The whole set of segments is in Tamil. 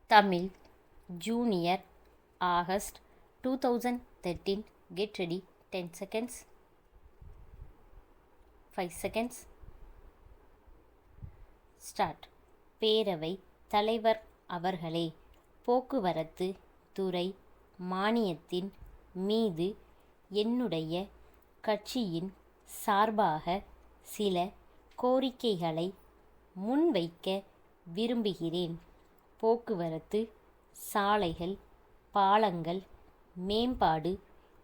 Tamil junior August 2013. Get ready. 10 seconds. 5 seconds. Start. பேரவை தலைவர் அவர்களே, போக்குவரத்து துறை மானியத்தின் மீது என்னுடைய கட்சியின் சார்பாக சில கோரிக்கைகளை முன்வைக்க விரும்புகிறேன். போக்குவரத்து சாலைகள், பாலங்கள் மேம்பாடு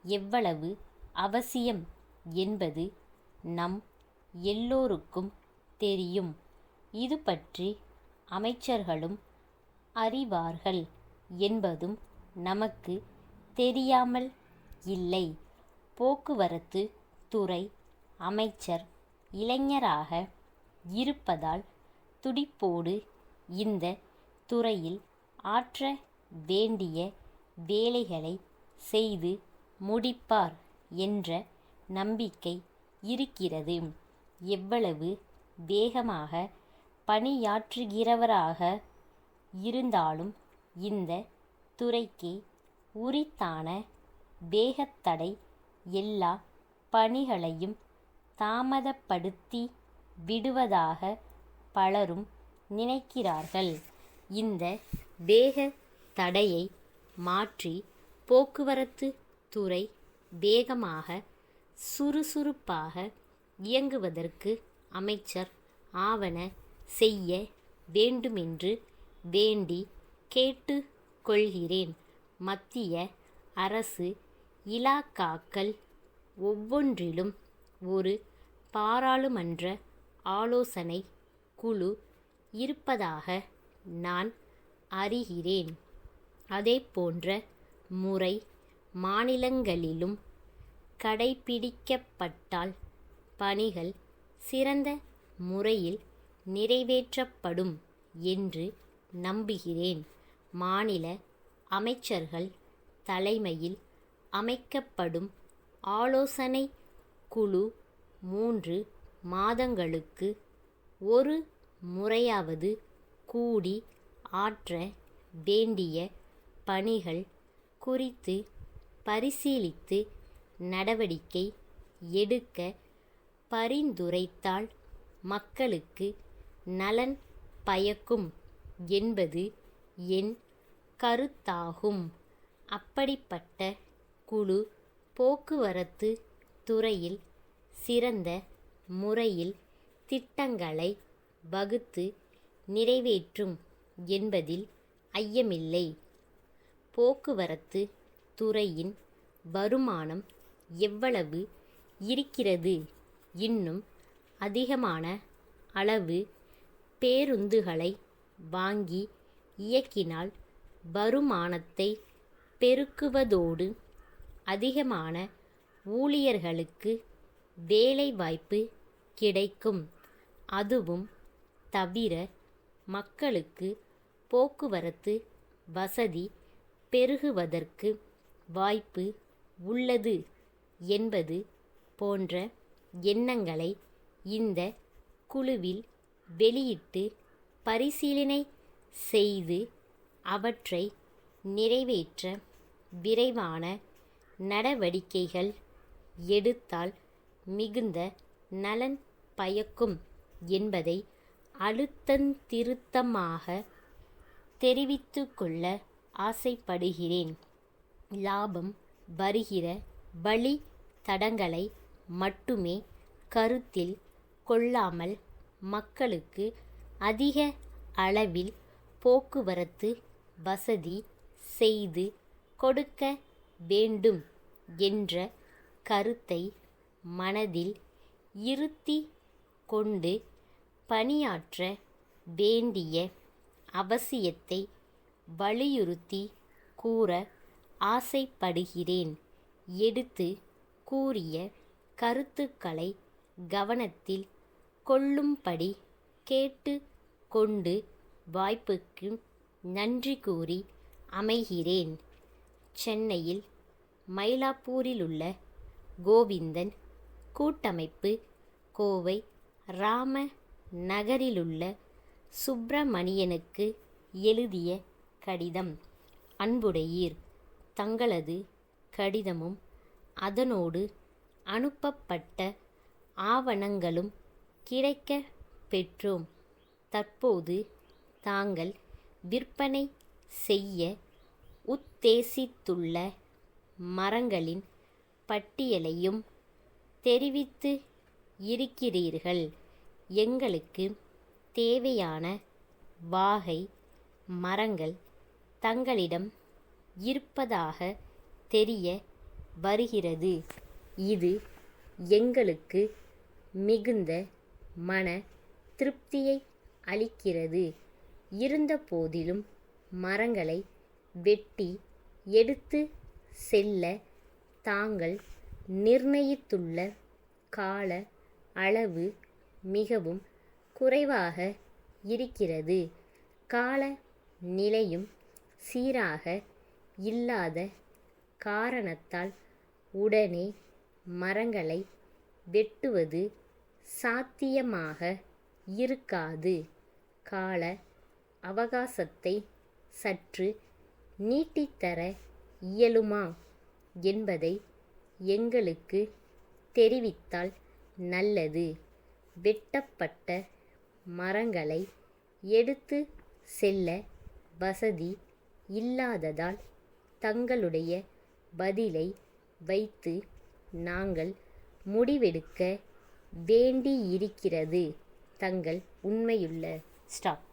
எவ்வளவு அவசியம் என்பது நம் எல்லோருக்கும் தெரியும். இது பற்றி அமைச்சர்களும் அறிவார்கள் என்பதும் நமக்கு தெரியாமல் இல்லை. போக்குவரத்து துறை அமைச்சர் இளைஞராக இருப்பதால் துடிப்போடு இந்த துறையில் ஆற்ற வேண்டிய வேலைகளை செய்து முடிப்பார் என்ற நம்பிக்கை இருக்கிறது. எவ்வளவு வேகமாக பணியாற்றுகிறவராக இருந்தாலும் இந்த துறைக்கு உரித்தான வேகத்தடை எல்லா பணிகளையும் தாமதப்படுத்தி விடுவதாக பலரும் நினைக்கிறார்கள். இந்த வேக தடையை மாற்றி போக்குவரத்து துறை வேகமாக சுறுசுறுப்பாக இயங்குவதற்கு அமைச்சர் ஆவன செய்ய வேண்டுமென்று வேண்டி கேட்டு கொள்கிறேன். மத்திய அரசு இலாக்காக்கள் ஒவ்வொன்றிலும் ஒரு பாராளுமன்ற ஆலோசனை குழு இருப்பதாக நான் அறிகிறேன். அதேபோன்ற முறை மாநிலங்களிலும் கடைபிடிக்கப்பட்டால் பணிகள் சிறந்த முறையில் நிறைவேற்றப்படும் என்று நம்புகிறேன். மாநில அமைச்சர்கள் தலைமையில் அமைக்கப்படும் ஆலோசனை குழு 3 மாதங்களுக்கு ஒரு முறையாவது கூடி ஆற்ற வேண்டிய பணிகள் குறித்து பரிசீலித்து நடவடிக்கை எடுக்க பரிந்துரைத்தால் மக்களுக்கு நலன் பயக்கும் என்பது என் கருத்தாகும். அப்படிப்பட்ட குழு போக்குவரத்து துறையில் சிறந்த முறையில் திட்டங்களை வகுத்து நிறைவேற்றும் என்பதில் ஐயமில்லை. போக்குவரத்து துறையின் வருமானம் எவ்வளவு இருக்கிறது? இன்னும் அதிகமான அளவு பேருந்துகளை வாங்கி இயக்கினால் வருமானத்தை பெருக்குவதோடு அதிகமான ஊழியர்களுக்கு வேலைவாய்ப்பு கிடைக்கும். அதுவும் தவிர மக்களுக்கு போக்குவரத்து வசதி பெருகுவதற்கு வாய்ப்பு உள்ளது என்பது போன்ற எண்ணங்களை இந்த குழுவில் வெளியிட்டு பரிசீலனை செய்து அவற்றை நிறைவேற்ற விரைவான நடவடிக்கைகள் எடுத்தால் மிகுந்த நலன் பயக்கும் என்பதை அழுத்தந்திருத்தமாக தெரிவித்துக்கொள்ள ஆசைப்படுகிறேன். லாபம் வருகிற வழி தடங்களை மட்டுமே கருத்தில் கொள்ளாமல் மக்களுக்கு அதிக அளவில் போக்குவரத்து வசதி செய்து கொடுக்க வேண்டும் என்ற கருத்தை மனதில் இருத்தி கொண்டு பணியாற்ற வேண்டிய அவசியத்தை வலியுறுத்தி கூற ஆசைப்படுகிறேன். எடுத்து கூறிய கருத்துக்களை கவனத்தில் கொள்ளும்படி கேட்டு கொண்டு வாய்ப்புக்கு நன்றி கூறி அமைகிறேன். சென்னையில் மயிலாப்பூரிலுள்ள கோவிந்தன் கூட்டமைப்பு, கோவை ராம நகரிலுள்ள சுப்பிரமணியனுக்கு எழுதிய கடிதம். அன்புடையீர், தங்களது கடிதமும் அதனோடு அனுப்பப்பட்ட ஆவணங்களும் கிடைக்கப் பெற்றோம். தற்போது தாங்கள் விற்பனை செய்ய உத்தேசித்துள்ள மரங்களின் பட்டியலையும் தெரிவித்து இருக்கிறீர்கள். எங்களுக்கு தேவையான வாகை மரங்கள் தங்களிடம் இருப்பதாக தெரிய வருகிறது. இது எங்களுக்கு மிகுந்த மன திருப்தியை அளிக்கிறது. இருந்தபோதிலும் மரங்களை வெட்டி எடுத்து செல்ல தாங்கள் நிர்ணயித்துள்ள கால அளவு மிகவும் குறைவாக இருக்கிறது. கால நிலையும் சீராக இல்லாத காரணத்தால் உடனே மரங்களை வெட்டுவது சாத்தியமாக இருக்காது. கால அவகாசத்தை சற்று நீட்டித்தர இயலுமா என்பதை எங்களுக்கு தெரிவித்தால் நல்லது. வெட்டப்பட்ட மரங்களை எடுத்து செல்ல வசதி இல்லாததால் தங்களுடைய பதிலை வைத்து நாங்கள் முடிவெடுக்க வேண்டியிருக்கிறது. தங்கள் உண்மையுள்ள ஸ்டாப்.